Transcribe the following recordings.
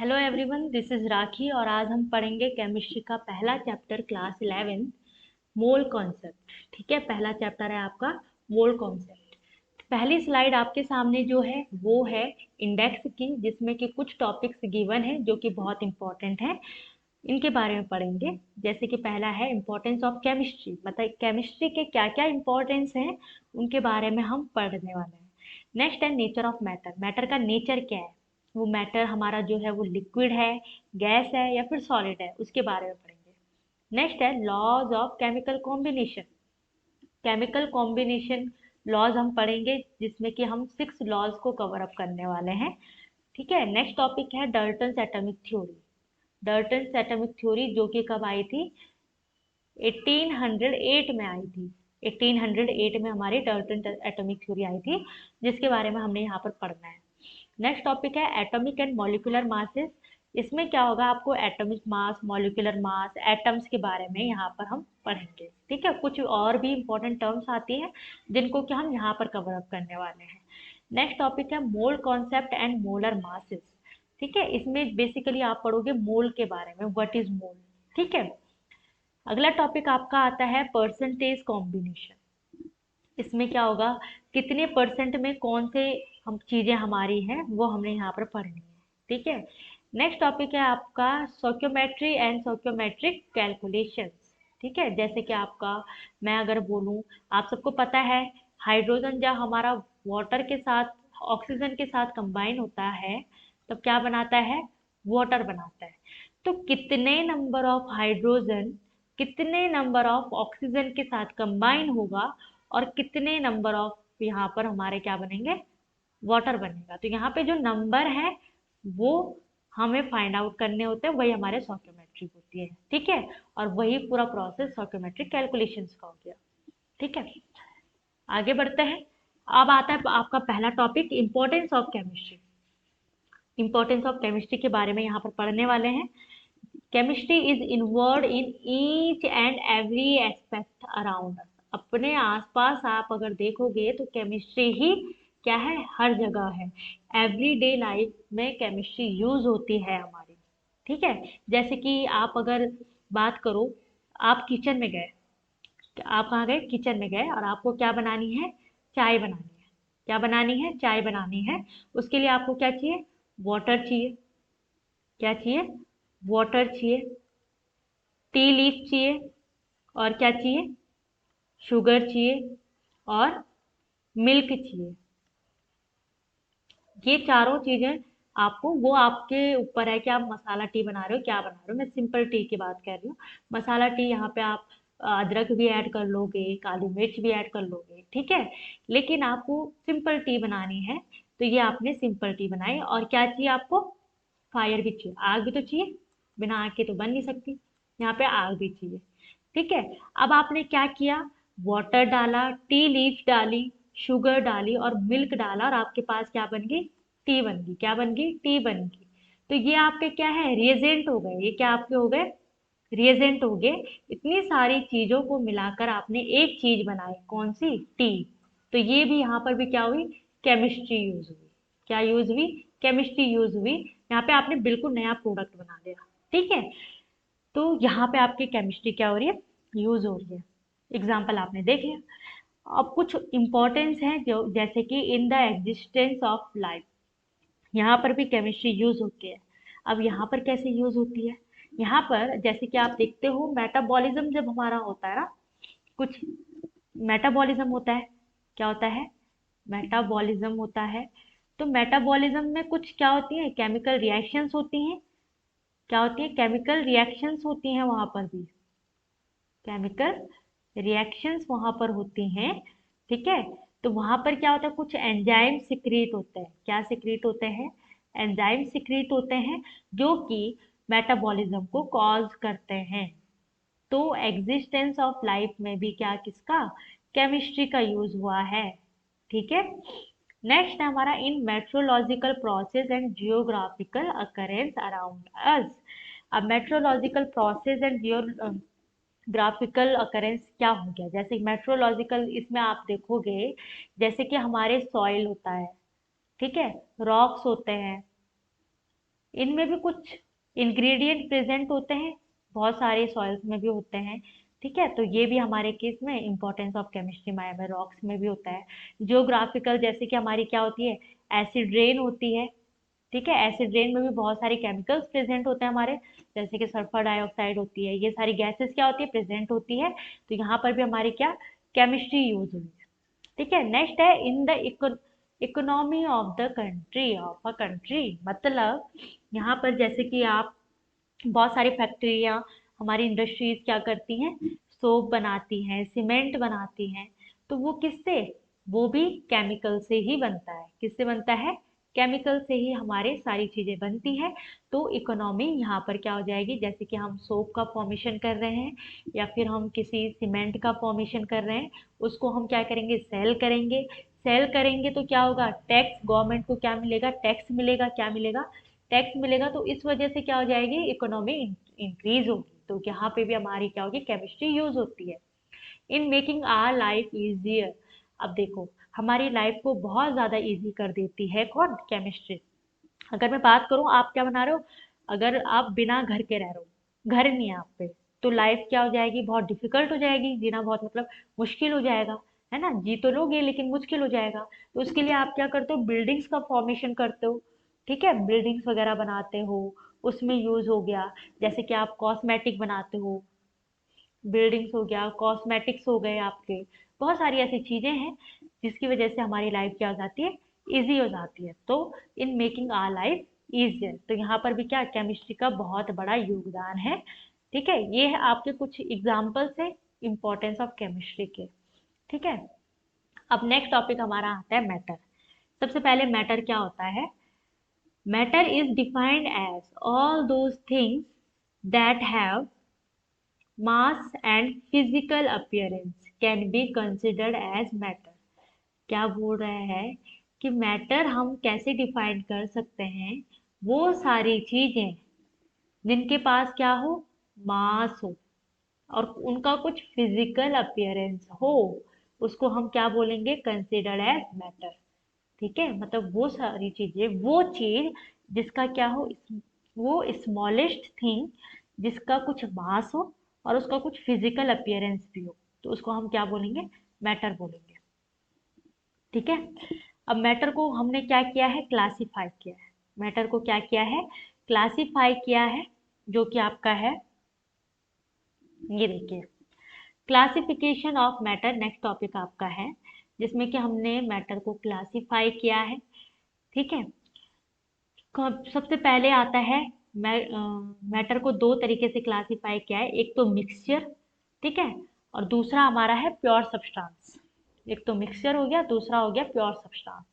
Hello everyone, this is राखी और आज हम पढ़ेंगे केमिस्ट्री का पहला चैप्टर क्लास 11 मोल कॉन्सेप्ट। ठीक है, पहला चैप्टर है आपका मोल कॉन्सेप्ट। पहली स्लाइड आपके सामने जो है वो है इंडेक्स की, जिसमें कि कुछ टॉपिक्स गिवन है जो कि बहुत इंपॉर्टेंट है। इनके बारे में पढ़ेंगे। जैसे कि पहला है इंपॉर्टेंस ऑफ केमिस्ट्री, मतलब केमिस्ट्री के क्या क्या इंपॉर्टेंस हैं उनके बारे में हम पढ़ने वाले हैं। नेक्स्ट है नेचर ऑफ मैटर, मैटर का नेचर क्या है, वो मैटर हमारा जो है वो लिक्विड है, गैस है या फिर सॉलिड है, उसके बारे में पढ़ेंगे। नेक्स्ट है laws of chemical combination, chemical combination laws हम पढ़ेंगे, जिसमें कि हम 6 लॉज को कवर अप करने वाले हैं। ठीक है, नेक्स्ट टॉपिक है डल्टन्स एटॉमिक थ्योरी। डल्टन्स एटॉमिक थ्योरी जो कि कब आई थी, 1808 में आई थी। 1808 में हमारी डल्टन एटॉमिक थ्योरी आई थी, जिसके बारे में हमने यहाँ पर पढ़ना है। नेक्स्ट टॉपिक है एटॉमिक एंड मॉलिक्यूलर मासेस। इसमें क्या होगा, आपको atomic mass, molecular mass, atoms के बारे में यहाँ पर हम पढ़ेंगे। ठीक है, कुछ और भी इंपॉर्टेंट टर्म्स आती हैं जिनको कि हम यहाँ पर कवर अप करने वाले हैं। नेक्स्ट टॉपिक है mole concept and molar masses. ठीक है, इसमें बेसिकली आप पढ़ोगे मोल के बारे में, व्हाट इज मोल। ठीक है, अगला टॉपिक आपका आता है परसेंटेज कॉम्बिनेशन। इसमें क्या होगा, कितने परसेंट में कौन से हम चीजें हमारी हैं वो हमने यहाँ पर पढ़नी है। ठीक है, नेक्स्ट टॉपिक है आपका स्टोइकियोमेट्री एंड स्टोइकियोमेट्रिक कैलकुलेशंस। ठीक है, जैसे कि आपका मैं अगर बोलूँ, आप सबको पता है हाइड्रोजन जब हमारा वाटर के साथ, ऑक्सीजन के साथ कंबाइन होता है तब क्या बनाता है, वाटर बनाता है। तो कितने नंबर ऑफ हाइड्रोजन कितने नंबर ऑफ ऑक्सीजन के साथ कंबाइन होगा और कितने नंबर ऑफ यहाँ पर हमारे क्या बनेंगे, वाटर बनेगा। तो यहाँ पे जो नंबर है वो हमें फाइंड आउट करने होते हैं, वही हमारे स्टोइकियोमेट्रिक होती है। ठीक है, और वही पूरा प्रोसेस स्टोइकियोमेट्रिक कैलकुलेशंस का हो गया। ठीक है, आगे बढ़ते हैं। अब आता है आपका पहला topic importance of chemistry. Importance of chemistry के बारे में यहाँ पर पढ़ने वाले हैं। Chemistry is involve in each and every aspect around us. अपने आसपास आप अगर देखोगे तो केमिस्ट्री ही क्या है, हर जगह है। एवरीडे लाइफ में केमिस्ट्री यूज होती है हमारी। ठीक है, जैसे कि आप अगर बात करो, आप किचन में गए, आप कहाँ गए, किचन में गए और आपको क्या बनानी है, चाय बनानी है। क्या बनानी है, चाय बनानी है। उसके लिए आपको क्या चाहिए, वाटर चाहिए। क्या चाहिए, वाटर चाहिए। टी लीफ चाहिए। और क्या चाहिए, शुगर चाहिए और मिल्क चाहिए। ये चारों चीजें आपको, वो आपके ऊपर है कि आप मसाला टी बना रहे हो क्या बना रहे हो। मैं सिंपल टी की बात कर रही हूँ। मसाला टी यहाँ पे आप अदरक भी ऐड कर लोगे, काली मिर्च भी ऐड कर लोगे। ठीक है, लेकिन आपको सिंपल टी बनानी है तो ये आपने सिंपल टी बनाई। और क्या चाहिए आपको, फायर भी चाहिए, आग भी तो चाहिए, बिना आग के तो बन नहीं सकती। यहाँ पे आग भी चाहिए। ठीक है, अब आपने क्या किया, वाटर डाला, टी लीफ डाली, शुगर डाली और मिल्क डाला और आपके पास क्या बन गई, टी बन गई। क्या बन गई, टी बन गई। तो ये आपके क्या है, रिएजेंट हो गए। ये क्या आपके हो गए, रिएजेंट हो गए। इतनी सारी चीजों को मिलाकर आपने एक चीज बनाई, कौन सी, टी। तो ये भी यहाँ पर भी क्या हुई, केमिस्ट्री यूज हुई। क्या यूज हुई, केमिस्ट्री यूज हुई। यहाँ पे आपने बिल्कुल नया प्रोडक्ट बना दिया। ठीक है, तो यहाँ पे आपकी केमिस्ट्री क्या हो रही है, यूज हो रही है। एग्जाम्पल आपने देख लिया। अब कुछ इंपॉर्टेंस है जो, जैसे कि in the existence of life, यहाँ पर भी केमिस्ट्री यूज होती है। अब यहाँ पर कैसे यूज होती है, यहाँ पर जैसे कि आप देखते हो मेटाबॉलिज्म जब हमारा होता है ना, कुछ मेटाबॉलिज्म होता है। क्या होता है, मेटाबॉलिज्म होता है। तो मेटाबॉलिज्म में कुछ क्या होती है, केमिकल रिएक्शंस होती हैं। क्या होती है, केमिकल रिएक्शंस होती हैं वहां पर भी, केमिकल रिएक्शंस वहां पर होती हैं। ठीक है, तो वहां पर क्या होता है, कुछ एंजाइम सिक्रीट होते हैं। क्या सिक्रीट होते हैं, एंजाइम सिक्रीट होते हैं, जो कि मेटाबॉलिज्म को कॉज करते हैं। तो एग्जिस्टेंस ऑफ लाइफ में भी क्या, किसका, केमिस्ट्री का यूज हुआ है। ठीक है, नेक्स्ट है हमारा in meteorological process and geographical occurrence around us. अब meteorological process and geographical occurrence क्या हो गया, जैसे मेट्रोलॉजिकल, इसमें आप देखोगे जैसे कि हमारे सॉइल होता है, ठीक है, रॉक्स होते हैं, इनमें भी कुछ इंग्रेडिएंट प्रेजेंट होते हैं, बहुत सारे सॉइल्स में भी होते हैं। ठीक है, तो ये भी हमारे केस में इंपॉर्टेंस ऑफ केमिस्ट्री में रॉक्स में भी होता है। जियोग्राफिकल, जैसे कि हमारी क्या होती है, एसिड रेन होती है। ठीक है, एसिड रेन में भी बहुत सारे केमिकल्स प्रेजेंट होते हैं हमारे, जैसे कि सल्फर डाइऑक्साइड होती है, ये सारी गैसेस क्या होती है, प्रेजेंट होती है। तो यहाँ पर भी हमारी क्या केमिस्ट्री यूज हुई है। ठीक है, नेक्स्ट है in the economy of the country of a country, मतलब यहाँ पर जैसे कि आप बहुत सारी फैक्ट्रियाँ, हमारी इंडस्ट्रीज क्या करती हैं, सोप बनाती हैं, सीमेंट बनाती हैं। तो वो किससे, वो भी केमिकल से ही बनता है। किससे बनता है, केमिकल से ही हमारे सारी चीजें बनती है। तो इकोनॉमी यहाँ पर क्या हो जाएगी, जैसे कि हम सोप का फॉर्मेशन कर रहे हैं या फिर हम किसी सीमेंट का फॉर्मेशन कर रहे हैं, उसको हम क्या करेंगे, सेल करेंगे। सेल करेंगे तो क्या होगा, टैक्स, गवर्नमेंट को क्या मिलेगा, टैक्स मिलेगा। क्या मिलेगा, टैक्स मिलेगा। तो इस वजह से क्या हो जाएगी, इकोनॉमी इंक्रीज होगी। तो यहाँ पे भी हमारी क्या होगी, केमिस्ट्री यूज होती है in making our life easier. अब देखो, हमारी लाइफ को बहुत ज्यादा इजी कर देती है कौन, केमिस्ट्री। अगर मैं बात करूँ, आप क्या बना रहे हो, अगर आप बिना घर के रह रहे हो, घर नहीं है आप पे, तो लाइफ क्या हो जाएगी, बहुत डिफिकल्ट हो जाएगी, जीना बहुत मतलब मुश्किल हो जाएगा। है ना, जी तो लोगे लेकिन मुश्किल हो जाएगा। तो उसके लिए आप क्या करते हो, बिल्डिंग्स का फॉर्मेशन करते हो। ठीक है, बिल्डिंग्स वगैरह बनाते हो, उसमें यूज हो गया। जैसे कि आप कॉस्मेटिक बनाते हो, बिल्डिंग्स हो गया, कॉस्मेटिक्स हो गए आपके, बहुत सारी ऐसी चीजें हैं जिसकी वजह से हमारी लाइफ क्या हो जाती है, इजी हो जाती है। तो in making our life easier, तो यहाँ पर भी क्या, केमिस्ट्री का बहुत बड़ा योगदान है। ठीक है, ये है आपके कुछ एग्जाम्पल्स है इंपॉर्टेंस ऑफ केमिस्ट्री के। ठीक है, अब नेक्स्ट टॉपिक हमारा आता है मैटर। सबसे पहले मैटर क्या होता है, matter is defined as all those things that have mass and physical appearance can be considered as matter। क्या बोल रहा है कि मैटर हम कैसे डिफाइन कर सकते हैं, वो सारी चीजें जिनके पास क्या हो, मास हो और उनका कुछ फिजिकल अपीयरेंस हो, उसको हम क्या बोलेंगे, कंसिडर्ड एज मैटर। ठीक है, मतलब वो सारी चीजें, वो चीज जिसका क्या हो, वो स्मॉलेस्ट थिंग जिसका कुछ मास हो और उसका कुछ फिजिकल अपीयरेंस भी हो, तो उसको हम क्या बोलेंगे, मैटर बोलेंगे। ठीक है, अब मैटर को हमने क्या किया है, क्लासिफाई किया है। मैटर को क्या किया है, क्लासिफाई किया है, जो कि आपका है, ये देखिए, classification of matter next topic आपका है, जिसमें कि हमने मैटर को क्लासिफाई किया है। ठीक है, सबसे पहले आता है, मैटर को दो तरीके से क्लासिफाई किया है, एक तो मिक्सचर, ठीक है, और दूसरा हमारा है प्योर सब्सटेंस। एक तो मिक्सचर हो गया, दूसरा हो गया प्योर सब्सटेंस।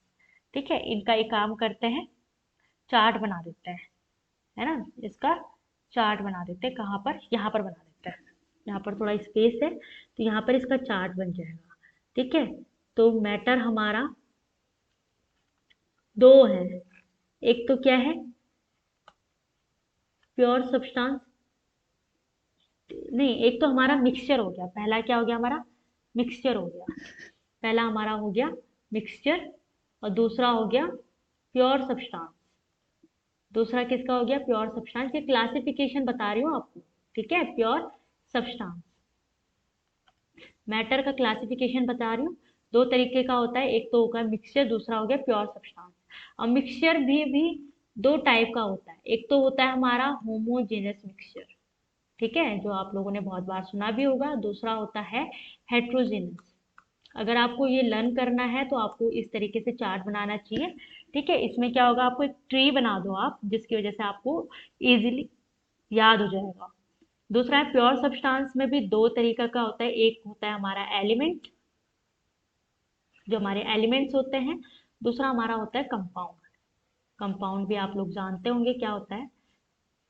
ठीक है, इनका एक काम करते हैं, चार्ट बना देते हैं, है ना, इसका चार्ट बना देते हैं, कहाँ पर, यहाँ पर बना देते हैं। यहाँ पर थोड़ा स्पेस है तो यहाँ पर इसका चार्ट बन जाएगा। ठीक है, तो मैटर हमारा दो है, एक तो क्या है, प्योर सब्सटेंस, नहीं, एक तो हमारा मिक्सचर हो गया, पहला क्या हो गया हमारा, मिक्सचर हो गया, पहला हमारा हो गया मिक्सचर, और दूसरा हो गया प्योर सब्सटेंस। दूसरा किसका हो गया, प्योर सब्सटेंस। ये क्लासिफिकेशन बता रही हूँ आपको। ठीक है, प्योर सब्सटेंस, मैटर का क्लासिफिकेशन बता रही हूँ। दो तरीके का होता है, एक तो होगा मिक्सचर, दूसरा हो गया प्योर सब्सटेंस। और मिक्सचर भी दो टाइप का होता है, एक तो होता है हमारा होमोजेनस मिक्सचर, ठीक है, जो आप लोगों ने बहुत बार सुना भी होगा। दूसरा होता है हेट्रोजेनस। अगर आपको ये लर्न करना है तो आपको इस तरीके से चार्ट बनाना चाहिए। ठीक है, इसमें क्या होगा, आपको एक ट्री बना दो आप, जिसकी वजह से आपको इजीली याद हो जाएगा। दूसरा है प्योर सब्सटेंस में भी दो तरीका का होता है, एक होता है हमारा एलिमेंट, जो हमारे एलिमेंट्स होते हैं, दूसरा हमारा होता है कंपाउंड। कंपाउंड भी आप लोग जानते होंगे क्या होता है,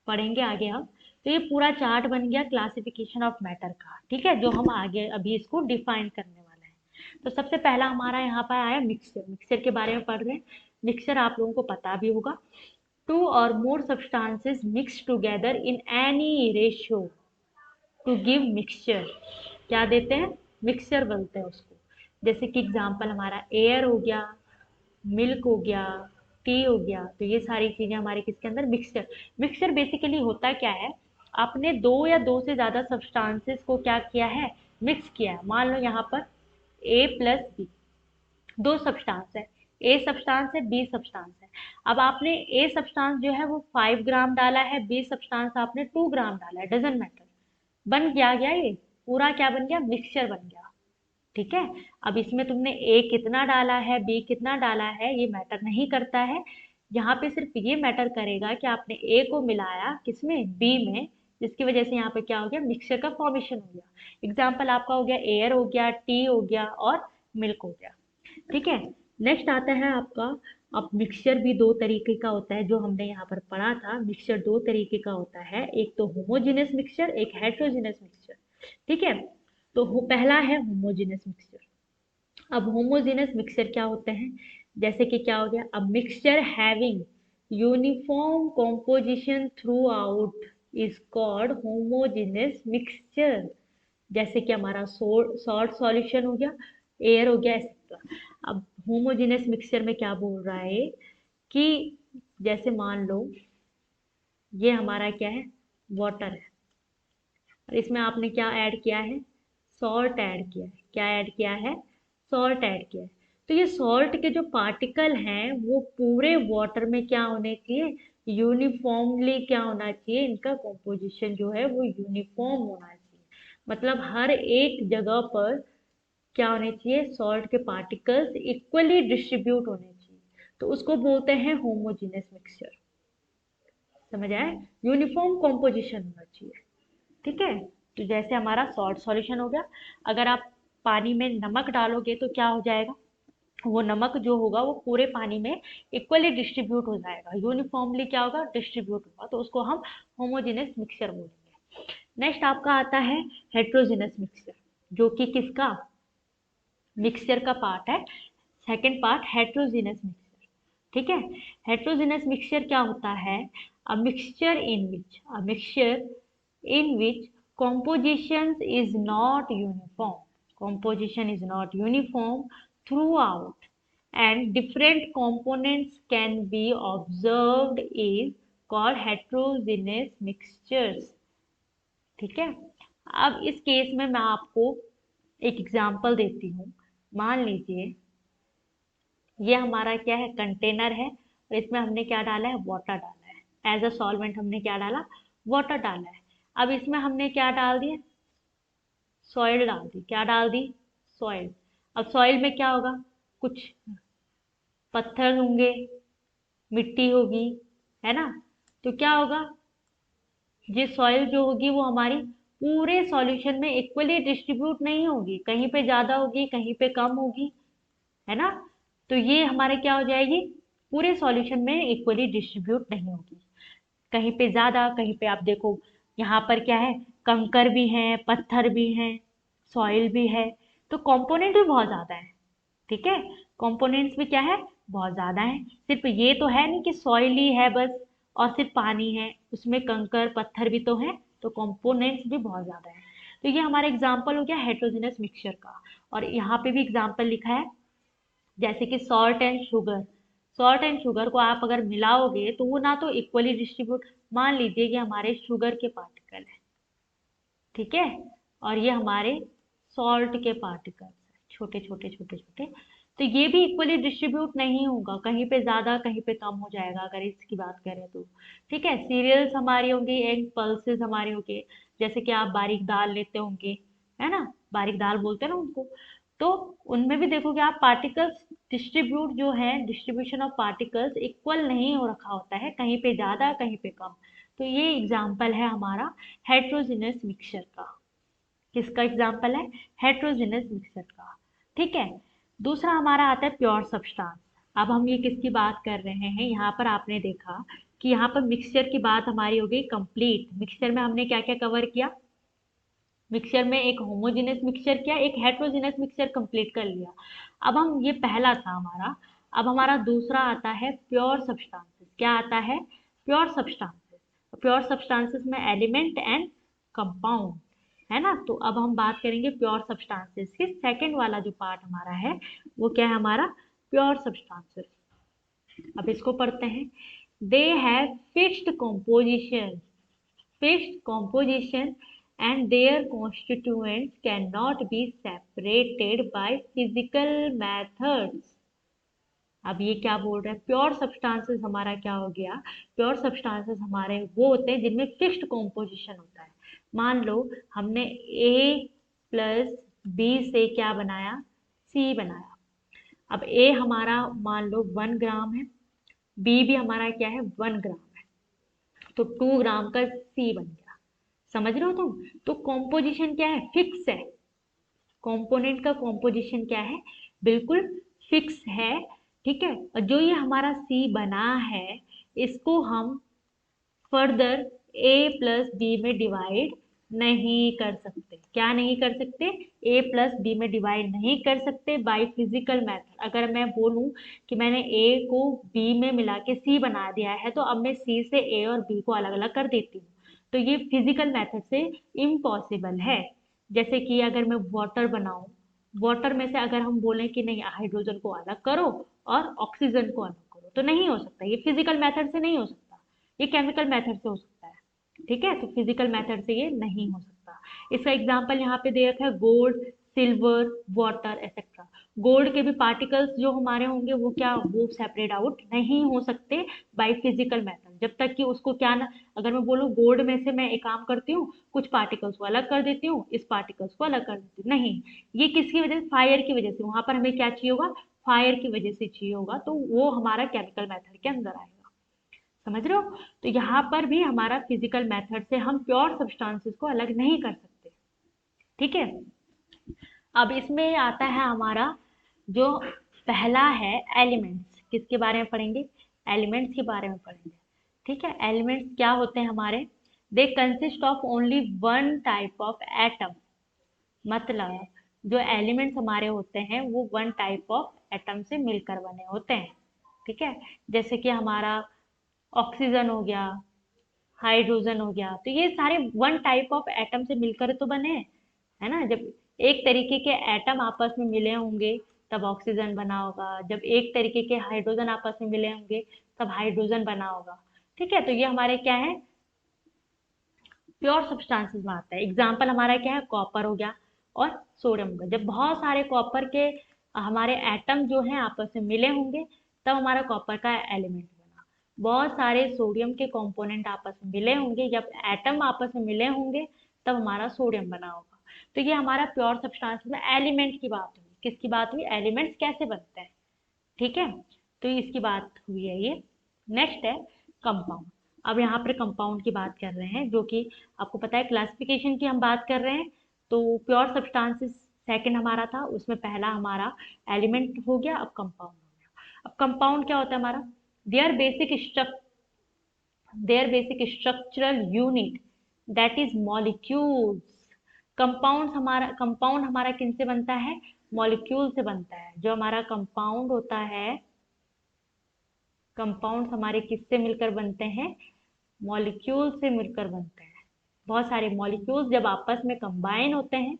पढ़ेंगे आगे हम। तो ये पूरा चार्ट बन गया क्लासिफिकेशन ऑफ मैटर का। ठीक है, जो हम आगे अभी इसको डिफाइन करने वाले हैं। तो सबसे पहला हमारा यहाँ पर आया मिक्सचर। मिक्सचर के बारे में पढ़ रहे हैं। मिक्सचर आप लोगों को पता भी होगा, to or more substances mix together in any ratio two give mixture. क्या देते हैं, मिक्सचर बोलते हैं उसको। जैसे कि एग्जाम्पल हमारा एयर हो गया, मिल्क हो गया, टी हो गया। तो ये सारी चीजें हमारे किसके अंदर, मिक्सचर। मिक्सचर बेसिकली होता क्या है, आपने दो या दो से ज्यादा सब्सटेंसेस को क्या किया है, मिक्स किया है। मान लो यहाँ पर ए प्लस बी, दो सब्सटेंस है, ए सब्सटेंस है, बी सब्सटेंस है। अब आपने ए सब्सटेंस जो है वो 5 ग्राम डाला है, बी सब्सटेंस आपने 2 ग्राम डाला है, डजेंट मैटर, बन गया ये पूरा क्या बन गया, मिक्सचर बन गया। ठीक है। अब इसमें तुमने ए कितना डाला है, बी कितना डाला है, ये मैटर नहीं करता है। यहाँ पे सिर्फ ये मैटर करेगा कि आपने ए को मिलाया किसमें, बी में, जिसकी वजह से यहाँ पे क्या हो गया, मिक्सचर का फॉर्मेशन हो गया। एग्जाम्पल आपका हो गया एयर हो गया, टी हो गया और मिल्क हो गया। ठीक है। नेक्स्ट आता है आपका, अब मिक्सचर भी दो तरीके का होता है, जो हमने यहाँ पर पढ़ा था। मिक्सचर दो तरीके का होता है, एक तो होमोजेनस मिक्सचर, एक हेट्रोजेनस मिक्सचर। ठीक है। तो पहला है होमोजेनस मिक्सचर। अब होमोजेनस मिक्सचर क्या होते हैं, जैसे कि क्या हो गया, अब mixture having uniform composition through out is called homogeneous mixture. जैसे कि हमारा सॉल्ट सॉल्यूशन हो गया, एयर हो गया, एक्सेट्रा। अब होमोजेनस मिक्सचर में क्या बोल रहा है कि जैसे मान लो ये हमारा क्या है, वाटर है, और इसमें आपने क्या ऐड किया है, सॉल्ट ऐड किया है। क्या ऐड किया है, सॉल्ट ऐड किया है। तो ये सॉल्ट के जो पार्टिकल हैं वो पूरे वाटर में क्या होने चाहिए, यूनिफॉर्मली क्या होना चाहिए, इनका कॉम्पोजिशन जो है वो यूनिफॉर्म होना चाहिए। मतलब हर एक जगह पर क्या होने चाहिए, सॉल्ट के पार्टिकल्स इक्वली डिस्ट्रीब्यूट होने चाहिए। तो उसको बोलते हैं होमोजेनस मिक्सचर। समझ आए, यूनिफॉर्म कॉम्पोजिशन होना चाहिए। ठीक है। तो जैसे हमारा सॉल्ट सॉल्यूशन हो गया, अगर आप पानी में नमक डालोगे तो क्या हो जाएगा, वो नमक जो होगा वो पूरे पानी में इक्वली डिस्ट्रीब्यूट हो जाएगा, यूनिफॉर्मली क्या होगा, डिस्ट्रीब्यूट होगा। तो उसको हम होमोजेनस मिक्सचर बोलेंगे। नेक्स्ट आपका आता है हेट्रोजेनस मिक्सचर, जो कि किसका, मिक्सचर का पार्ट है। Second part heterogeneous mixture. ठीक है। हेट्रोजेनस मिक्सचर क्या होता है, a mixture in which composition is not uniform throughout and different components can be observed is called heterogeneous mixtures। ठीक है। अब इस केस में मैं आपको एक एग्जांपल देती हूँ। मान लीजिए ये हमारा क्या है, कंटेनर है, और इसमें हमने क्या डाला है, वाटर डाला है। एज अ सॉल्वेंट हमने क्या डाला, वाटर डाला है। अब इसमें हमने क्या डाल दिया, सॉइल डाल दी। क्या डाल दी, सॉइल। अब सॉइल में क्या होगा, कुछ पत्थर होंगे, मिट्टी होगी, है ना। तो क्या होगा, ये सॉइल जो होगी वो हमारी पूरे सॉल्यूशन में इक्वली डिस्ट्रीब्यूट नहीं होगी, कहीं पे ज्यादा होगी, कहीं पे कम होगी, है ना। तो ये हमारे क्या हो जाएगी, पूरे सॉल्यूशन में इक्वली डिस्ट्रीब्यूट नहीं होगी, कहीं पे ज्यादा, कहीं पे। आप देखो यहाँ पर क्या है, कंकर भी है, पत्थर भी है, सॉइल भी है, तो कंपोनेंट भी बहुत ज्यादा है। ठीक है। कंपोनेंट्स भी क्या है, बहुत ज्यादा है। सिर्फ ये तो है नहीं कि सॉइल ही है बस और सिर्फ पानी है, उसमें कंकर पत्थर भी तो है, तो कंपोनेंट्स भी बहुत ज्यादा है। तो ये हमारा एग्जाम्पल हो गया हेट्रोजेनस मिक्सचर का। और यहाँ पे भी एग्जाम्पल लिखा है, जैसे कि salt and sugar. Salt and sugar को आप अगर मिलाओगे तो वो ना तो इक्वली डिस्ट्रीब्यूट, मान लीजिए कि हमारे शुगर के पार्टिकल है, ठीक है, और ये हमारे सॉल्ट के पार्टिकल्स हैं, छोटे छोटे छोटे छोटे। तो ये भी इक्वली डिस्ट्रीब्यूट नहीं होगा, कहीं पे ज्यादा कहीं पे कम हो जाएगा अगर इसकी बात करें तो। ठीक है। सीरियल्स हमारी होंगी, एग पल्सेस हमारे होंगे, जैसे कि आप बारीक दाल लेते होंगे, है ना, बारीक दाल बोलते हैं ना उनको। तो उनमें भी देखोगे आप, पार्टिकल्स डिस्ट्रीब्यूट जो है, डिस्ट्रीब्यूशन ऑफ पार्टिकल्स इक्वल नहीं हो रखा होता है, कहीं पे ज्यादा कहीं पे कम। तो ये एग्जाम्पल है हमारा हेट्रोजेनस मिक्सचर का। किसका एग्जाम्पल है, हेट्रोजेनस मिक्सचर का। ठीक है। दूसरा हमारा आता है प्योर सब्सटेंस। अब हम ये किसकी बात कर रहे हैं, यहाँ पर आपने देखा कि यहाँ पर मिक्सचर की बात हमारी हो गई कंप्लीट। मिक्सचर में हमने क्या क्या कवर किया, मिक्सचर में एक होमोजेनस मिक्सचर किया, एक हेट्रोजेनस मिक्सचर कंप्लीट कर लिया। अब हम, ये पहला था हमारा, अब हमारा दूसरा आता है प्योर सब्सटेंसेस। क्या आता है, प्योर सब्सटेंसेस। प्योर सब्सटेंसेस में एलिमेंट एंड कंपाउंड, है ना। तो अब हम बात करेंगे प्योर सब्सटेंसेस की। सेकंड वाला जो पार्ट हमारा है वो क्या है, हमारा प्योर सब्सटेंसेस। अब इसको पढ़ते हैं। They have fixed composition and their constituents cannot be separated by physical methods। अब ये क्या बोल रहे हैं, प्योर सब्सटेंसेस हमारा क्या हो गया, प्योर सब्सटेंसेस हमारे वो होते हैं जिनमें फिक्स्ड कॉम्पोजिशन होता है। मान लो हमने A प्लस B से क्या बनाया, C बनाया। अब A हमारा मान लो 1 ग्राम है, B भी हमारा क्या है 1 ग्राम है, तो 2 ग्राम का C बन गया। समझ रहे हो तुम? तो कॉम्पोजिशन क्या है, फिक्स है। कंपोनेंट का कॉम्पोजिशन क्या है, बिल्कुल फिक्स है। ठीक है, और जो ये हमारा सी बना है इसको हम फर्दर ए प्लस बी में डिवाइड नहीं कर सकते। क्या नहीं कर सकते, ए प्लस बी में डिवाइड नहीं कर सकते बाय फिजिकल मेथड। अगर मैं बोलूं कि मैंने ए को बी में मिला के सी बना दिया है, तो अब मैं सी से ए और बी को अलग अलग कर देती हूँ, तो ये फिजिकल मेथड से इम्पॉसिबल है। जैसे कि अगर मैं वाटर बनाऊं, वाटर में से अगर हम बोलें कि नहीं हाइड्रोजन को अलग करो और ऑक्सीजन को अलग करो, तो नहीं हो सकता, ये फिजिकल मेथड से नहीं हो सकता, ये केमिकल मेथड से हो सकता है। ठीक है, तो फिजिकल मेथड से ये नहीं हो सकता। इसका एग्जांपल यहाँ पे दे रखा है gold, silver, water etcetera. Gold के भी पार्टिकल्स जो हमारे होंगे वो क्या, वो सेपरेट आउट नहीं हो सकते बाय फिजिकल मेथड, जब तक कि उसको क्या ना, अगर मैं बोलूँ गोल्ड में से मैं एक काम करती हूँ, कुछ पार्टिकल्स को अलग कर देती हूँ, इस पार्टिकल्स को अलग कर देती हूँ, नहीं, ये किसकी वजह से, फायर की वजह से। वहां पर हमें क्या चाहिए होगा, फायर की वजह से चाहिए होगा, तो वो हमारा केमिकल मेथड के अंदर आएगा। समझ रहे हो? तो यहाँ पर भी हमारा फिजिकल मेथड से हम प्योर सब्सटेंसेस को अलग नहीं कर सकते। ठीक है, अब इसमें आता है हमारा जो पहला है एलिमेंट्स। किसके बारे में पढ़ेंगे, एलिमेंट्स के बारे में पढ़ेंगे। ठीक है, एलिमेंट्स क्या होते हैं हमारे, they consist of only one type of atom. मतलब जो एलिमेंट्स हमारे होते हैं वो वन टाइप ऑफ एटम से मिलकर बने होते हैं। ठीक है, जैसे कि हमारा ऑक्सीजन हो गया, हाइड्रोजन हो गया, तो ये सारे वन टाइप ऑफ एटम से मिलकर तो बने हैं, है ना। जब एक तरीके के एटम आपस में मिले होंगे तब ऑक्सीजन बना होगा, जब एक तरीके के हाइड्रोजन आपस में मिले होंगे तब हाइड्रोजन बना होगा। ठीक है, तो ये हमारे क्या है, प्योर सब्सटेंसेस में आता है। एग्जाम्पल हमारा क्या है, कॉपर हो गया और सोडियम हो गया। जब बहुत सारे कॉपर के हमारे एटम जो हैं आपस में मिले होंगे तब हमारा कॉपर का एलिमेंट बना। बहुत सारे सोडियम के कंपोनेंट आपस में मिले होंगे, जब एटम आपस में मिले होंगे तब हमारा सोडियम बना होगा। तो ये हमारा प्योर सब्सटेंस में एलिमेंट की बात हुई। किसकी बात हुई, एलिमेंट्स कैसे बनते हैं। ठीक है, तो इसकी बात हुई है ये। नेक्स्ट है कंपाउंड। अब यहाँ पर कंपाउंड की बात कर रहे हैं, जो कि आपको पता है क्लासिफिकेशन की हम बात कर रहे हैं। तो प्योर सब्सटेंसेस सेकंड हमारा था, उसमें पहला हमारा एलिमेंट हो गया, अब कंपाउंड हो गया। अब कंपाउंड क्या होता है हमारा, their basic structural unit that is molecules. Compound हमारा किनसे बनता है, मॉलिक्यूल से बनता है। जो हमारा कंपाउंड होता है, कंपाउंड हमारे किससे मिलकर बनते हैं, मॉलिक्यूल से मिलकर बनते हैं। बहुत सारे मॉलिक्यूल्स जब आपस में कंबाइन होते हैं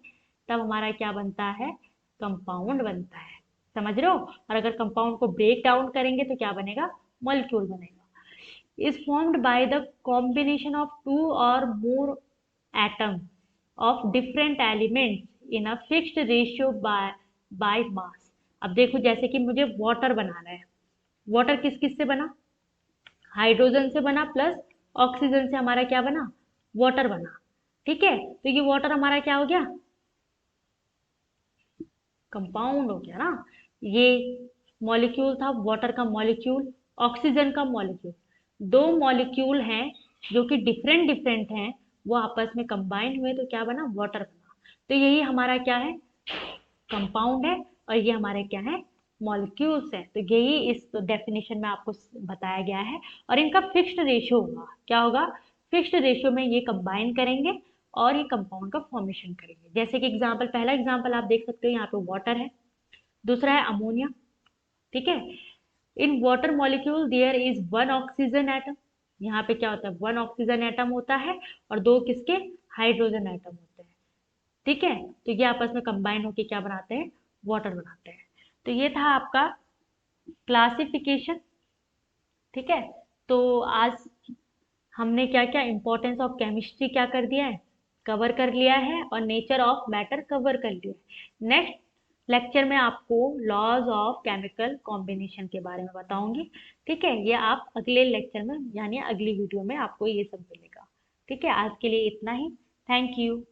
तब हमारा क्या बनता है, कंपाउंड बनता है। समझ रहे हो? और अगर कंपाउंड को ब्रेक डाउन करेंगे तो क्या बनेगा, मॉलिक्यूल बनेगा। Is formed by the combination of two or more atom of different elements in a fixed ratio by mass. अब देखो, जैसे कि मुझे वाटर बनाना है, वाटर किस किस से बना, हाइड्रोजन से बना प्लस ऑक्सीजन से हमारा क्या बना, वाटर बना। ठीक है, तो ये वाटर हमारा क्या हो गया, कंपाउंड हो गया ना। ये मॉलिक्यूल था वाटर का मॉलिक्यूल, ऑक्सीजन का मॉलिक्यूल। दो मॉलिक्यूल हैं जो कि डिफरेंट डिफरेंट हैं, वो आपस में कंबाइंड हुए तो क्या बना, वाटर बना। तो यही हमारा क्या है, कंपाउंड है, और ये हमारे क्या है, मॉलिक्यूल्स है। तो यही इस डेफिनेशन में आपको बताया गया है। और इनका फिक्स्ड रेशियो होगा, क्या होगा, फिक्स्ड रेशियो में ये कंबाइन करेंगे और ये कंपाउंड का फॉर्मेशन करेंगे। जैसे कि एग्जांपल, पहला एग्जांपल आप देख सकते हो, यहाँ पे वाटर है, दूसरा है अमोनिया। ठीक है, in water molecule there is one oxygen atom. यहाँ पे क्या होता है, वन ऑक्सीजन एटम होता है और दो किसके, हाइड्रोजन एटम होते हैं। ठीक है, तो ये आपस में कंबाइन होकर क्या बनाते हैं, वाटर बनाते हैं। तो ये था आपका क्लासिफिकेशन ठीक है। तो आज हमने क्या क्या इंपॉर्टेंस ऑफ केमिस्ट्री क्या कर दिया है, कवर कर लिया है, और नेचर ऑफ मैटर कवर कर लिया है। नेक्स्ट लेक्चर में आपको लॉज ऑफ केमिकल कॉम्बिनेशन के बारे में बताऊंगी। ठीक है, ये आप अगले लेक्चर में यानी अगली वीडियो में आपको ये सब मिलेगा। ठीक है, आज के लिए इतना ही। Thank you.